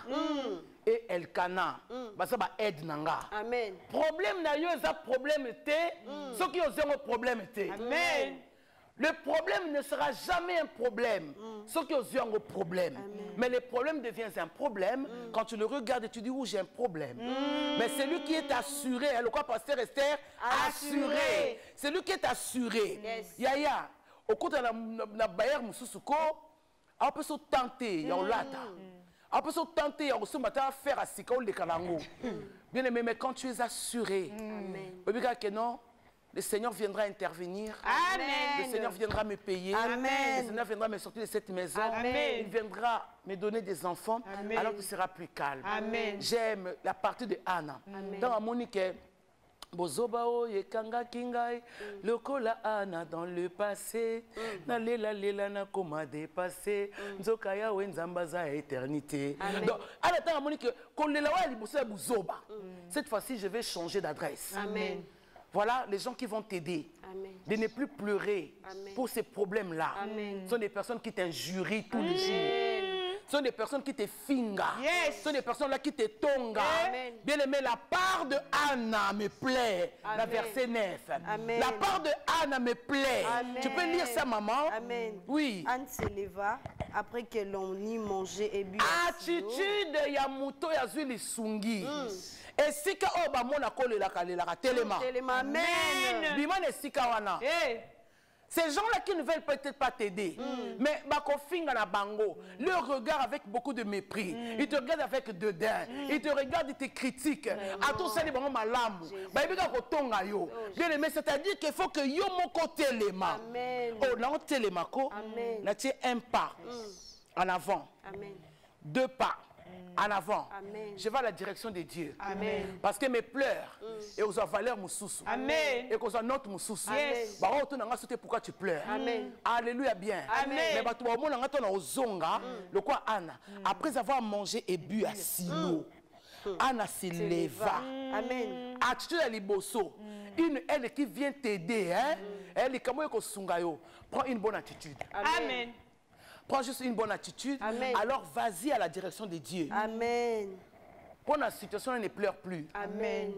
[SPEAKER 1] et Elkana, ça va aider Nanga.
[SPEAKER 2] Amen.
[SPEAKER 1] Problème n'a eu un problème était, ceux qui ont un problème était.
[SPEAKER 3] Amen.
[SPEAKER 1] Le problème ne sera jamais un problème, ceux qui ont un problème. Mais le problème devient un problème quand tu le regardes et tu dis où j'ai un problème. Mais celui qui est assuré, le quoi pasteur Esther, assuré. Celui qui est assuré.
[SPEAKER 2] Yes.
[SPEAKER 1] Yaya, au côté de la Bayer Moussousouko, on peut se tenter, on lata. On peut se tenter, on se mettre à faire à Sika ou les Kalango. Bien aimé, mais quand tu es assuré, non, le Seigneur viendra intervenir.
[SPEAKER 2] Amen.
[SPEAKER 1] Le Seigneur viendra me payer.
[SPEAKER 2] Amen.
[SPEAKER 1] Le Seigneur viendra me sortir de cette maison.
[SPEAKER 2] Amen.
[SPEAKER 1] Il viendra me donner des enfants.
[SPEAKER 3] Amen.
[SPEAKER 1] Alors qu'il sera plus calme.
[SPEAKER 3] Amen.
[SPEAKER 1] J'aime la partie de Anna. Dans la Monique, Bozobao yekanga kingai lokola Anna dans le passé na lela na koma dépassé nzoka ya wenzamba za éternité. Donc à la temps Monique kolela wa libosa buzoba. Cette fois-ci je vais changer d'adresse.
[SPEAKER 2] Amen.
[SPEAKER 1] Voilà les gens qui vont t'aider. De ne plus pleurer pour ces problèmes-là. Ce sont des personnes qui t'injurient tous les jours. Ce sont des personnes qui te finga.
[SPEAKER 3] Yes.
[SPEAKER 1] Ce sont des personnes là qui te tonga.
[SPEAKER 2] Amen.
[SPEAKER 1] Bien aimé, la part de Anna me plaît. La verset 9.
[SPEAKER 2] Amen.
[SPEAKER 1] La part de Anna me plaît.
[SPEAKER 2] Amen.
[SPEAKER 1] Tu peux lire ça, maman?
[SPEAKER 2] Amen.
[SPEAKER 1] Oui.
[SPEAKER 2] Anne se leva après que l'on y mangeait et bu.
[SPEAKER 1] Attitude ya muto ya zuli sungi. Et si ka oba mona kole la kalelaka telema.
[SPEAKER 2] Amen.
[SPEAKER 1] Bimane sika wana. Ces gens-là qui ne veulent peut-être pas t'aider, mais bakofinga na bango, leur regard avec beaucoup de mépris. Ils te regardent avec dédain. Ils te regardent, ils te critiquent. À tout ça, ils vont malamu. Bien aimé, c'est-à-dire qu'il faut que yo moko telema.
[SPEAKER 2] Amen.
[SPEAKER 1] Oh, là on telema ko.
[SPEAKER 2] Amen.
[SPEAKER 1] Là tu es un pas en avant.
[SPEAKER 2] Amen.
[SPEAKER 1] 2 pas en avant.
[SPEAKER 2] Amen.
[SPEAKER 1] Je vais à la direction de Dieu.
[SPEAKER 3] Amen.
[SPEAKER 1] Parce que mes pleurs, et aux valeurs moussous.
[SPEAKER 3] Amen.
[SPEAKER 1] Et qu'aux notre moussous.
[SPEAKER 3] Yes.
[SPEAKER 1] Bah, on a sauté pourquoi tu pleures.
[SPEAKER 2] Amen.
[SPEAKER 1] Alléluia bien.
[SPEAKER 3] Amen.
[SPEAKER 1] Mais bah, tu vois, on a au zonga, le quoi Anna. Après avoir mangé et bu à Silo, Anna se leva.
[SPEAKER 2] Amen.
[SPEAKER 1] Attitude à liboso. Elle qui vient t'aider, hein. Elle est comme sungayo. Prends une bonne attitude.
[SPEAKER 3] Amen.
[SPEAKER 1] Prends juste une bonne attitude.
[SPEAKER 2] Amen.
[SPEAKER 1] Alors vas-y à la direction de Dieu.
[SPEAKER 2] Amen.
[SPEAKER 1] Pour la situation, elle ne pleure plus.
[SPEAKER 2] Amen.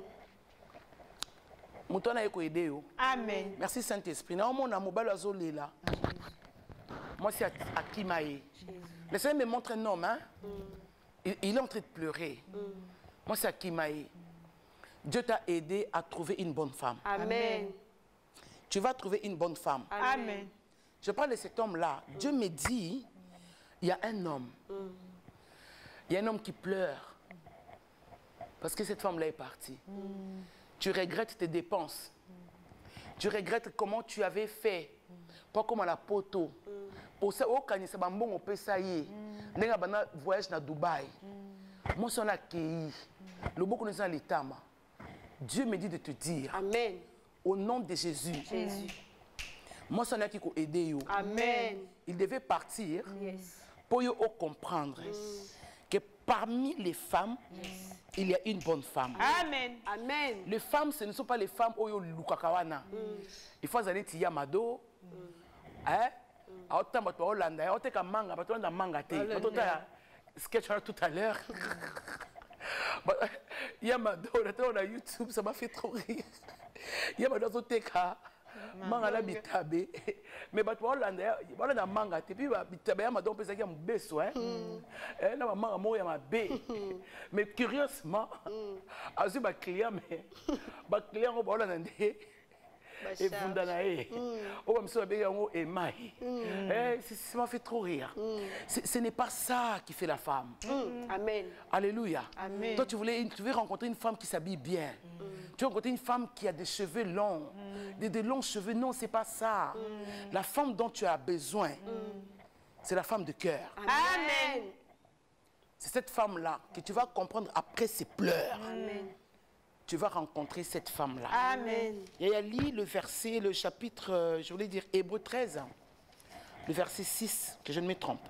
[SPEAKER 3] Amen.
[SPEAKER 1] Merci Saint-Esprit. Moi, c'est Akimae. Le Seigneur me montre un homme. Hein? Il est en train de pleurer. Moi, c'est Akimae. Dieu t'a aidé à trouver une bonne femme.
[SPEAKER 2] Amen.
[SPEAKER 1] Tu vas trouver une bonne femme.
[SPEAKER 3] Amen.
[SPEAKER 1] Je parle de cet homme-là. Dieu me dit, il y a un homme. Il y a un homme qui pleure. Parce que cette femme-là est partie. Tu regrettes tes dépenses. Tu regrettes comment tu avais fait. Pas comme à la poteau. Pour ça, au Kanisa Bambon, on peut ça y est. N'est-ce pas voyage à Dubaï. Moi, c'est un accueil. Le beaucoup nous a l'état. Dieu me dit de te dire.
[SPEAKER 2] Amen.
[SPEAKER 1] Au nom de Jésus.
[SPEAKER 2] Jésus.
[SPEAKER 1] Moi, c'est un qui peut aider.
[SPEAKER 2] Amen.
[SPEAKER 1] Il devait partir
[SPEAKER 2] Yes.
[SPEAKER 1] pour comprendre que parmi les femmes, il y a une bonne femme.
[SPEAKER 3] Amen.
[SPEAKER 2] Amen.
[SPEAKER 1] Les femmes, ce ne sont pas les femmes au Lukakawana. Il faut aller à Yamado. Hein? Autant de Hollanda, autant de manga, autant de manga. Sketch tout à l'heure. Yamado, on a YouTube, ça m'a fait trop rire. Yamado, Zoteka. Manga la bitabe mais bato Hollanda bala na manga te puis bitabe ya madon pesa ki mbeso na manga mo ya mabe mais curieusement azu ba client mais ba client ko Hollanda ndé et fundana o ba mso ba yango emai ça m'a fait trop rire. Ce n'est pas ça qui fait la femme.
[SPEAKER 2] Amen.
[SPEAKER 1] Alléluia.
[SPEAKER 2] Amen.
[SPEAKER 1] Toi tu veux rencontrer une femme qui s'habille bien. Tu veux rencontrer une femme qui a des cheveux longs, des longs cheveux. Non, c'est pas ça. La femme dont tu as besoin, c'est la femme de cœur.
[SPEAKER 2] Amen.
[SPEAKER 1] C'est cette femme-là que tu vas comprendre après ses pleurs.
[SPEAKER 2] Amen.
[SPEAKER 1] Tu vas rencontrer cette femme-là.
[SPEAKER 2] Amen.
[SPEAKER 1] Et elle lit le verset, le chapitre, je voulais dire Hébreux 13, le verset 6, que je ne me trompe.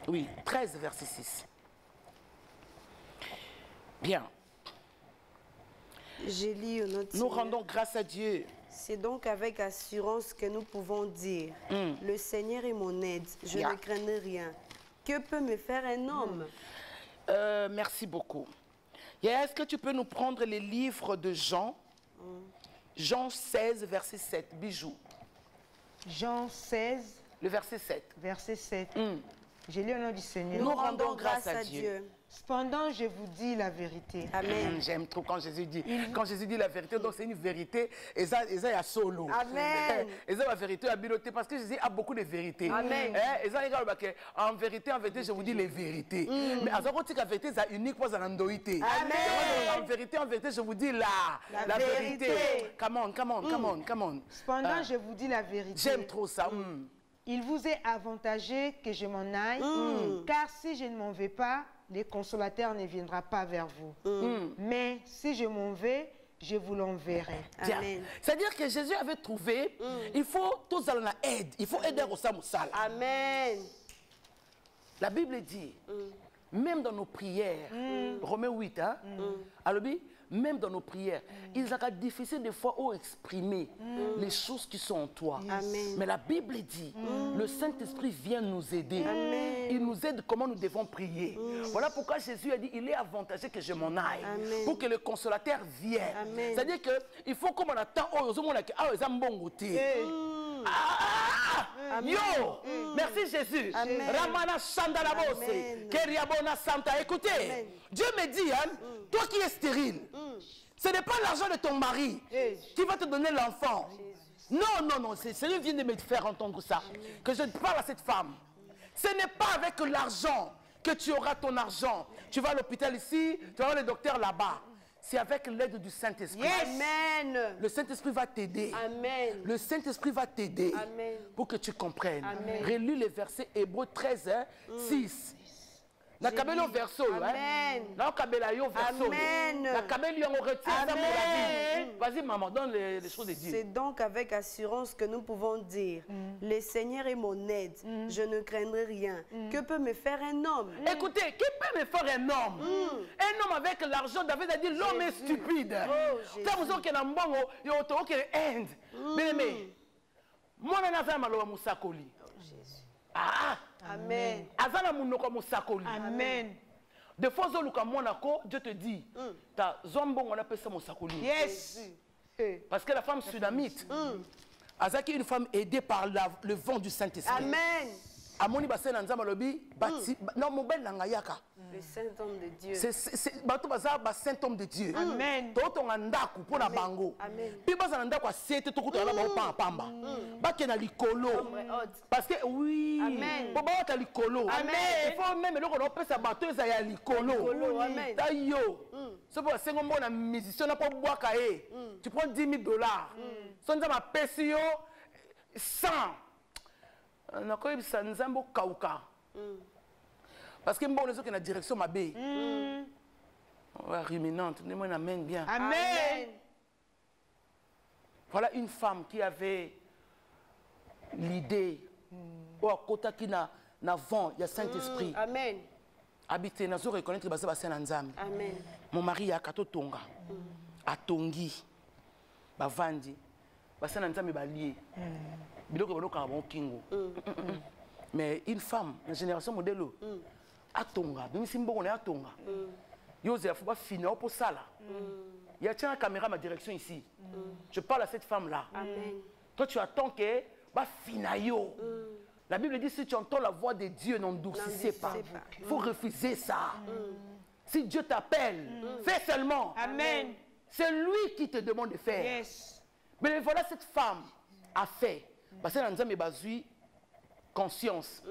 [SPEAKER 1] Oui, 13, verset 6. Bien.
[SPEAKER 2] J'ai lu au autre.
[SPEAKER 1] Nous rendons grâce à Dieu.
[SPEAKER 2] C'est donc avec assurance que nous pouvons dire, le Seigneur est mon aide, je ne crains rien. Que peut me faire un homme?
[SPEAKER 1] Merci beaucoup. Est-ce que tu peux nous prendre les livres de Jean? Jean 16, verset 7, Bijou.
[SPEAKER 3] Jean 16,
[SPEAKER 1] le verset 7.
[SPEAKER 3] Verset 7. J'ai lu au nom du Seigneur.
[SPEAKER 1] Nous rendons grâce à Dieu.
[SPEAKER 3] Cependant, je vous dis la vérité.
[SPEAKER 2] Amen.
[SPEAKER 1] J'aime trop quand Jésus dit. Quand Jésus dit la vérité, donc c'est une vérité. Et ça, il y a solo.
[SPEAKER 2] Amen.
[SPEAKER 1] Et ça, la vérité a biloté parce que Jésus a beaucoup de vérités.
[SPEAKER 2] Amen.
[SPEAKER 1] Et ça, en vérité, je vous dis les vérités. Mais à ce la vérité, c'est unique pour l'andoïté.
[SPEAKER 2] Amen.
[SPEAKER 1] En vérité, je vous dis la vérité. Come on, come on, come on, come on.
[SPEAKER 3] Cependant, je vous dis la vérité.
[SPEAKER 1] J'aime trop ça.
[SPEAKER 3] Il vous est avantageux que je m'en aille, car si je ne m'en vais pas, le consolateur ne viendra pas vers vous. Mais si je m'en vais, je vous l'enverrai.
[SPEAKER 1] C'est-à-dire que Jésus avait trouvé, il faut tous aller en aide, il faut aider au Samoussal.
[SPEAKER 2] Amen.
[SPEAKER 1] La Bible dit, même dans nos prières, Romains 8, hein, même dans nos prières, il est difficile des fois d'exprimer les choses qui sont en toi.
[SPEAKER 2] Amen.
[SPEAKER 1] Mais la Bible dit, le Saint-Esprit vient nous aider.
[SPEAKER 2] Amen.
[SPEAKER 1] Il nous aide comment nous devons prier. Voilà pourquoi Jésus a dit, il est avantageux que je m'en aille.
[SPEAKER 2] Amen.
[SPEAKER 1] Pour que le consolateur vienne. C'est-à-dire qu'il faut comme on attend, yo, merci Jésus. Ramana Sandalabose, Keriabona Santa. Écoutez, amen. Dieu me dit, hein, toi qui es stérile, ce n'est pas l'argent de ton mari qui va te donner l'enfant. Non, non, non, c'est Seigneur vient de me faire entendre ça. Que je parle à cette femme. Ce n'est pas avec l'argent que tu auras ton argent. Tu vas à l'hôpital ici, tu vas voir le docteur là-bas. C'est avec l'aide du Saint-Esprit.
[SPEAKER 2] Amen.
[SPEAKER 1] Le Saint-Esprit va t'aider.
[SPEAKER 2] Amen.
[SPEAKER 1] Le Saint-Esprit va t'aider pour que tu comprennes. Relis le verset Hébreux 13, 6. Na kabelo verso,
[SPEAKER 2] Amen.
[SPEAKER 1] Na kabela yo verso.
[SPEAKER 2] Amen.
[SPEAKER 1] Na kabelo yo retient ça pour la vie. Vas-y maman, donne les choses de Dieu.
[SPEAKER 2] C'est donc avec assurance que nous pouvons dire, le Seigneur est mon aide, je ne craindrai rien. Que peut me faire un homme?
[SPEAKER 1] Écoutez, qui peut me faire un homme? Un homme avec l'argent, David a dit l'homme est stupide. T'as besoin qu'il y ait un bon, il y a un end. Bien aimé, moi je n'ai pas mal musakoli. Ah!
[SPEAKER 2] Amen.
[SPEAKER 1] Azana munoko musakoli.
[SPEAKER 3] Amen.
[SPEAKER 1] De fois zoluka monako, Dieu te dit, ta zombo on appelle ça musakoli.
[SPEAKER 3] Yes.
[SPEAKER 1] Parce que la femme sunamite, Azaki une femme aidée par le vent du Saint-Esprit.
[SPEAKER 2] Amen.
[SPEAKER 1] Amoni basen nzama lobi, bati non mobile nangayaka.
[SPEAKER 2] Le Saint-Homme de Dieu.
[SPEAKER 1] C'est bato baza ba Saint-Homme de Dieu.
[SPEAKER 3] Amen.
[SPEAKER 1] Toto ngandaku pona bango. Puis baza ndaku asete to kuto na ba pamba. Ba kena likolo. Parce que oui.
[SPEAKER 2] Amen.
[SPEAKER 1] Bo ba ta likolo.
[SPEAKER 2] Amen.
[SPEAKER 1] Il faut même le ko pesa bato eza ya likolo.
[SPEAKER 2] Amen.
[SPEAKER 1] Ta yo. c'est pour ça que musicien n'a pas boire cahier. Tu prends 10 000 $. Son ma pesio 100. On a quand même ça nous avons kauka. Parce que bon les autres qui na direction ma bé. Ouais, ruminante, nous amène bien.
[SPEAKER 3] Amen.
[SPEAKER 1] Voilà une femme qui avait l'idée. Au côté qui n'a vent, il y a Saint-Esprit.
[SPEAKER 2] Amen.
[SPEAKER 1] Habiter, nous avons reconnaître que c'est un Nzambe.
[SPEAKER 2] Amen.
[SPEAKER 1] Mon mari a kato tonga. A tongi. Ba vandi. Ba c'est un Nzambe ba lié. Biloko ba bon kingo. Mais une femme, la génération modèle, a tonga. Même si on est à tonga. Joseph va finir pour ça là. Il y a la caméra ma direction ici. Je parle à cette femme là.
[SPEAKER 2] Amen.
[SPEAKER 1] Toi tu attends que va finayo. La Bible dit si tu entends la voix de Dieu, n'endurcissez pas. Il faut refuser ça. Si Dieu t'appelle, fais seulement.
[SPEAKER 3] Amen.
[SPEAKER 1] C'est lui qui te demande de faire.
[SPEAKER 3] Yes.
[SPEAKER 1] Mais voilà cette femme a fait. Parce que dans Nzambe bazui conscience.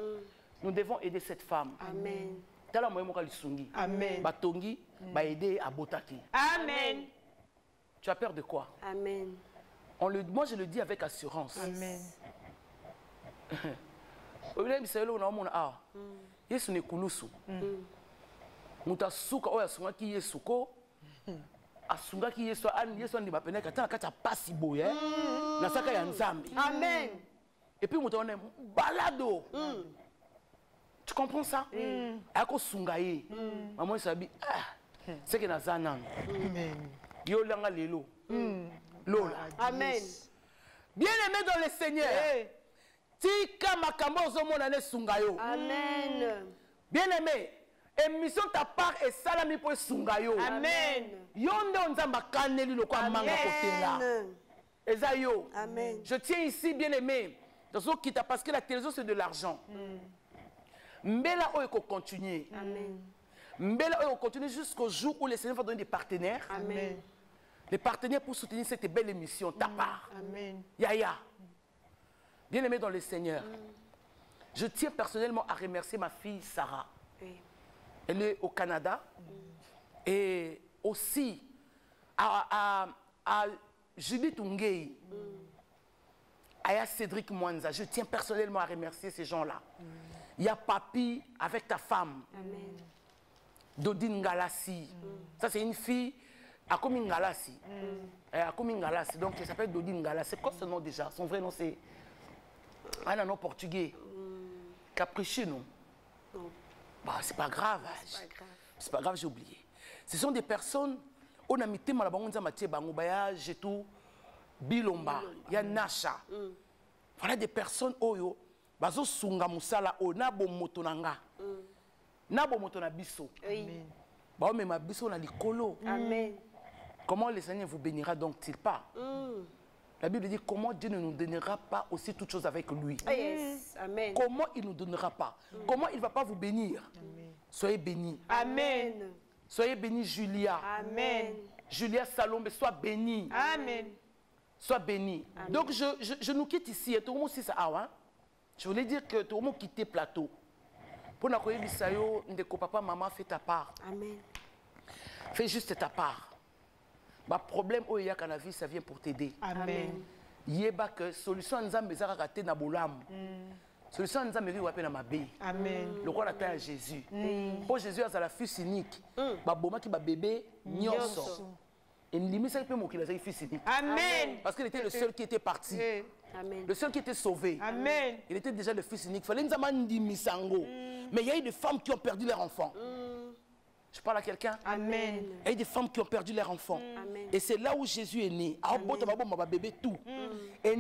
[SPEAKER 1] Nous devons aider cette femme.
[SPEAKER 2] Amen.
[SPEAKER 3] Amen.
[SPEAKER 1] Batongi, ba aider à Botaki.
[SPEAKER 3] Amen.
[SPEAKER 1] Tu as peur de quoi?
[SPEAKER 2] Amen.
[SPEAKER 1] Moi je le dis avec assurance.
[SPEAKER 3] Amen.
[SPEAKER 1] Yesu ne kulusu. Muta suka oya sunga ki yesuko. Asunga ki yesu andi bapene katana kata pasi boye. Na saka ya Nzambe.
[SPEAKER 2] Amen.
[SPEAKER 1] Et puis muta on balado. Tu comprends ça? Ako sunga ye. Maman sabi c'est que na zanan.
[SPEAKER 3] Amen.
[SPEAKER 1] Yo langa lelo. Lola.
[SPEAKER 2] Amen.
[SPEAKER 1] Bien aimé dans le Seigneur. Tika makambo ozomona ne sunga yo.
[SPEAKER 2] Amen.
[SPEAKER 1] Bien aimé, émission ta part et salami pour sunga yo.
[SPEAKER 3] Amen.
[SPEAKER 1] Yonde onzamba kaneli lo kwa manga kotela. Eza yo.
[SPEAKER 2] Amen.
[SPEAKER 1] Je tiens ici bien aimé. Parce que la télévision c'est de l'argent. Mbela oyo ko continuer.
[SPEAKER 2] Amen.
[SPEAKER 1] Mbela oyo continuer jusqu'au jour où le Seigneur va donner des partenaires.
[SPEAKER 2] Amen.
[SPEAKER 1] Les partenaires pour soutenir cette belle émission ta part.
[SPEAKER 3] Amen.
[SPEAKER 1] Yaya. Bien aimé dans le Seigneur, je tiens personnellement à remercier ma fille Sarah.
[SPEAKER 2] Oui.
[SPEAKER 1] Elle est au Canada. Et aussi à Judith Ungei, à Cédric Mwanza. Je tiens personnellement à remercier ces gens-là. Il y a Papi avec ta femme.
[SPEAKER 2] Amen.
[SPEAKER 1] Dodine Galassi. Ça, c'est une fille à Komi Galassi. À Komi Galassi. Donc, elle s'appelle Dodine Galassi. C'est quoi ce nom déjà? Son vrai nom, c'est un nom portugais. Capricino.
[SPEAKER 2] Non.
[SPEAKER 1] Bah, c'est pas grave.
[SPEAKER 2] C'est pas grave.
[SPEAKER 1] C'est pas grave, j'ai oublié. Ce sont des personnes, on a mis téma la bangonza matie bangobaya, jetou, bilomba, ya nasha. Voilà des personnes oyo, bazo sunga musala o nabo moto nanga. Nabo moto na biso.
[SPEAKER 2] Oui.
[SPEAKER 1] Ba mais ma biso na likolo.
[SPEAKER 2] Amen.
[SPEAKER 1] Comment le Seigneur vous bénira donc-il pas? La Bible dit comment Dieu ne nous donnera pas aussi toutes choses avec lui.
[SPEAKER 2] Yes. Amen.
[SPEAKER 1] Comment il ne nous donnera pas? Comment il ne va pas vous bénir? Soyez bénis.
[SPEAKER 2] Amen.
[SPEAKER 1] Soyez bénis, Julia.
[SPEAKER 2] Amen.
[SPEAKER 1] Julia Salombe, sois bénie.
[SPEAKER 3] Amen.
[SPEAKER 1] Sois bénie. Donc je nous quitte ici. Et tout le monde sait ça. Je voulais dire que tout le monde quitte le plateau. Pour nous dire que papa, maman, fais ta part.
[SPEAKER 2] Amen.
[SPEAKER 1] Fais juste ta part. Le problème où il y a dans la vie, ça vient pour t'aider.
[SPEAKER 3] Amen.
[SPEAKER 1] Yeba que solution nzambe za raté na bolam. Solution nzambe ri wape na mabe.
[SPEAKER 3] Amen.
[SPEAKER 1] Le roi attend Jésus. Pour Jésus a la fils unique. Ba boma ki ba bébé nyonso. Et limite peut mokila sa fils unique.
[SPEAKER 3] Amen.
[SPEAKER 1] Parce qu'il était le seul qui était parti.
[SPEAKER 2] Amen.
[SPEAKER 1] Le seul qui était sauvé.
[SPEAKER 3] Amen.
[SPEAKER 1] Il était déjà le fils unique. Fallait nzama ndimisango. Mais il y a eu des femmes qui ont perdu leur enfant. Je parle à quelqu'un?
[SPEAKER 3] Amen.
[SPEAKER 1] Il y a des femmes qui ont perdu leur enfant.
[SPEAKER 2] Amen.
[SPEAKER 1] Et c'est là où Jésus est né. Bébé tout. Et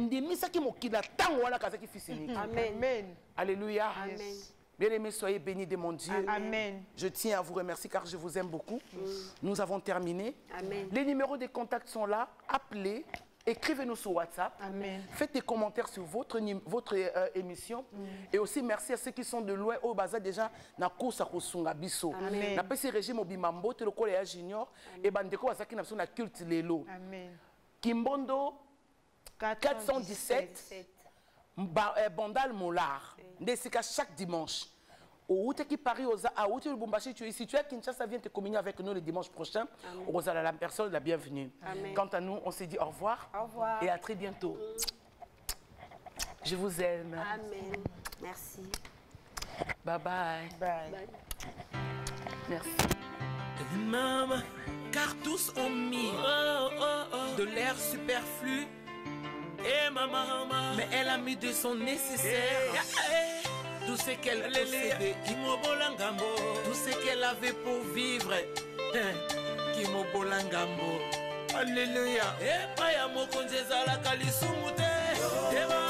[SPEAKER 3] Amen.
[SPEAKER 1] Alléluia.
[SPEAKER 2] Amen.
[SPEAKER 1] Bien-aimés, soyez bénis de mon Dieu.
[SPEAKER 3] Amen.
[SPEAKER 1] Je tiens à vous remercier car je vous aime beaucoup. Nous avons terminé.
[SPEAKER 2] Amen.
[SPEAKER 1] Les numéros de contact sont là. Appelez. Écrivez-nous sur WhatsApp.
[SPEAKER 3] Amen.
[SPEAKER 1] Faites des commentaires sur votre émission. Et aussi merci à ceux qui sont de loin au Baza déjà na course à Kosunga Biso.
[SPEAKER 3] Amen.
[SPEAKER 1] Na pesi régime Obimambo te lokole ya junior et bandeko wasaki na na culte lelo.
[SPEAKER 3] Amen.
[SPEAKER 1] Kimbondo 417 Bandal Molar. Ndesika chaque dimanche. Au qui Paris, si tu es à Kinshasa, viens te communier avec nous le dimanche prochain. Rosala, la personne, la bienvenue.
[SPEAKER 2] Amen.
[SPEAKER 1] Quant à nous, on se dit au revoir.
[SPEAKER 2] Au revoir.
[SPEAKER 1] Et à très bientôt. Je vous aime.
[SPEAKER 2] Amen. Merci.
[SPEAKER 1] Bye bye.
[SPEAKER 3] Bye.
[SPEAKER 1] Merci.
[SPEAKER 4] Maman, car tous ont mis de l'air superflu. Et maman, mais elle a mis de son nécessaire. Tout ce qu'elle possédait, tout ce qu'elle avait pour vivre. Alléluia. Et pas ya mokonzeza la kalisumu te.